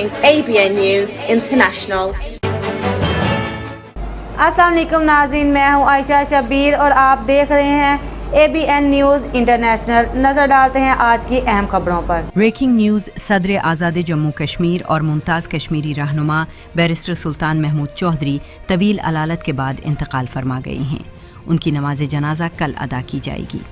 ABN News International. अस्सलाम वालेकुम नाज़रीन, मैं हूँ आयशा शब्बीर और आप देख रहे हैं ABN न्यूज़ इंटरनेशनल। नज़र डालते हैं आज की अहम खबरों पर। Breaking news. सदर आज़ाद जम्मू कश्मीर और मुमताज़ कश्मीरी रहनुमा बैरिस्टर सुल्तान महमूद चौधरी तवील अलालत के बाद इंतकाल फरमा गए हैं। उनकी नमाज जनाजा कल अदा की जाएगी।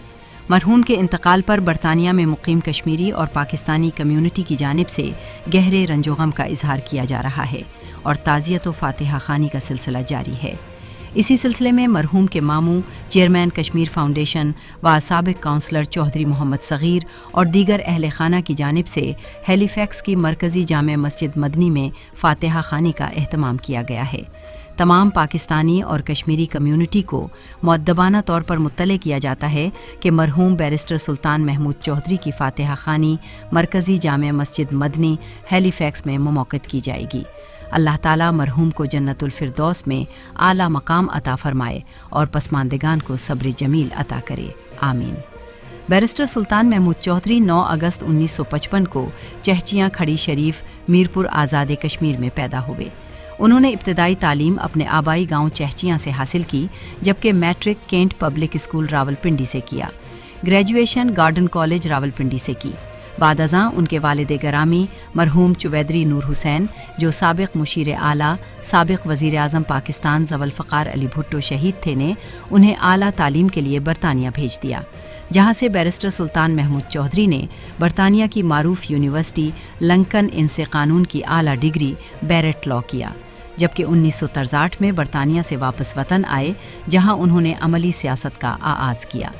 मरहूम के इंतकाल पर बरतानिया में मुकीम कश्मीरी और पाकिस्तानी कम्यूनिटी की जानिब से गहरे रंजोगम का इजहार किया जा रहा है और ताज़ियत व फातिहा खानी का सिलसिला जारी है। इसी सिलसिले में मरहूम के मामू, चेयरमैन कश्मीर फाउंडेशन व साबिक काउंसलर चौधरी मोहम्मद सग़ीर और दीगर अहल खाना की जानिब से हैलीफैक्स की मरकज़ी जामे मस्जिद मदनी में फातिहा खानी का एहतमाम किया गया है। तमाम पाकिस्तानी और कश्मीरी कम्यूनिटी को मुअद्दबाना तौर पर मुत्तले किया जाता है कि मरहूम बैरिस्टर सुल्तान महमूद चौधरी की फातिहा खानी मरकज़ी जामे मस्जिद मदनी हैलीफैक्स में मुमक्किद की जाएगी। अल्लाह ताला मरहूम को जन्नतुल फिरदौस में आला मकाम अता फरमाए और पसमानदगान को सब्र जमील अता करे, आमीन। बैरिस्टर सुल्तान महमूद चौधरी 9 अगस्त 1955 को चहचियाँ खड़ी शरीफ मीरपुर आज़ाद कश्मीर में पैदा हुए। उन्होंने इब्तदाई तालीम अपने आबाई गांव चहचियाँ से हासिल की, जबकि matric Cantt public school Rawalpindi से किया। ग्रेजुएशन गार्डन कॉलेज रावलपिंडी से की। बाद अज़ां उनके वालिद गरामी मरहूम चुवैदरी नूर हुसैन, जो साबिक मुशीर आला साबिक वज़ीर आज़म पाकिस्तान ज़ुल्फ़िकार अली भुट्टो शहीद थे, ने उन्हें आला तालीम के लिए बरतानिया भेज दिया, जहाँ से बैरिस्टर सुल्तान महमूद चौधरी ने बरतानिया की मारूफ यूनिवर्सिटी लंकन इनसे कानून की आला डिग्री बैरेट लॉ किया, जबकि 1963 में बरतानिया से वापस वतन आए, जहाँ उन्होंने अमली सियासत का आगाज़ किया।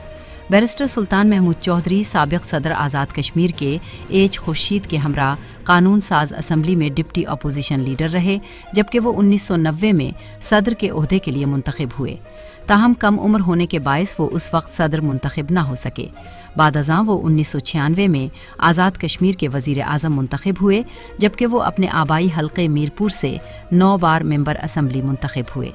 बैरिस्टर सुल्तान महमूद चौधरी साबिक सदर आज़ाद कश्मीर के एच खुर्शीद के हमरा कानून साज असम्बली में डिप्टी अपोजिशन लीडर रहे, जबकि वो 1990 में सदर के ओहदे के लिए मुंतखब हुए। ताहम कम उम्र होने के बायस वो उस वक्त सदर मुंतखब न हो सके। बाद अज़ां वो 1996 में आज़ाद कश्मीर के वज़ीर आज़म मुंतखब हुए, जबकि वो अपने आबाई हल्के मीरपुर से 9 बार मेंबर असम्बली मुंतखब हुए।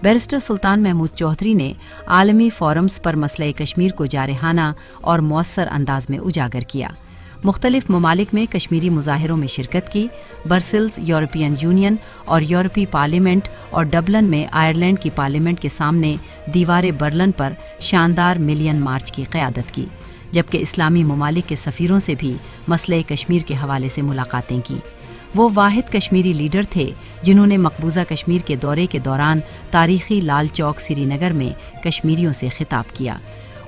बैरिस्टर सुल्तान महमूद चौधरी ने आलमी फोरम्स पर मसले कश्मीर को जारहाना और मौसर अंदाज में उजागर किया। मुख्तलिफ ममालिक में कश्मीरी मुजाहिरों में शिरकत की। ब्रसेल्स, यूरोपियन यूनियन और यूरोपीय पार्लियामेंट और डबलिन में आयरलैंड की पार्लियामेंट के सामने दीवार बर्लिन पर शानदार मिलियन मार्च की क़यादत की, जबकि इस्लामी ममालिक के सफ़ीरों से भी मसले कश्मीर के हवाले से मुलाकातें की। वो वाहिद कश्मीरी लीडर थे जिन्होंने मकबूजा कश्मीर के दौरे के दौरान तारीख़ी लाल चौक श्रीनगर में कश्मीरियों से खिताब किया।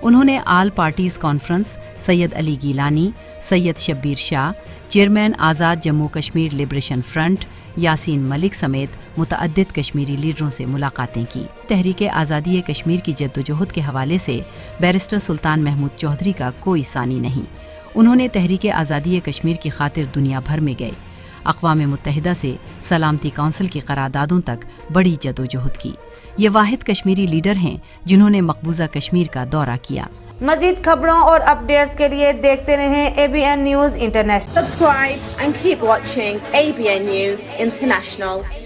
उन्होंने all parties conference, Syed Ali Geelani, Syed Shabbir Shah, chairman Azad Jammu Kashmir liberation front Yasin Malik समेत मुतअद्दिद कश्मीरी लीडरों से मुलाकातें की। तहरीक आज़ादी कश्मीर की जद्दोजहद के हवाले से बैरिस्टर सुल्तान महमूद चौधरी का कोई सानी नहीं। उन्होंने तहरीक आज़ादी कश्मीर की खातिर दुनिया भर में गए, अक़वाम मुत्तहिदा से सलामती काउंसिल की करारदादों तक बड़ी जदोजहद की। ये वाहिद कश्मीरी लीडर हैं जिन्होंने मकबूजा कश्मीर का दौरा किया। मज़ीद खबरों और अपडेट्स के लिए देखते रहें ABN news international. Subscribe and keep watching ABN News International.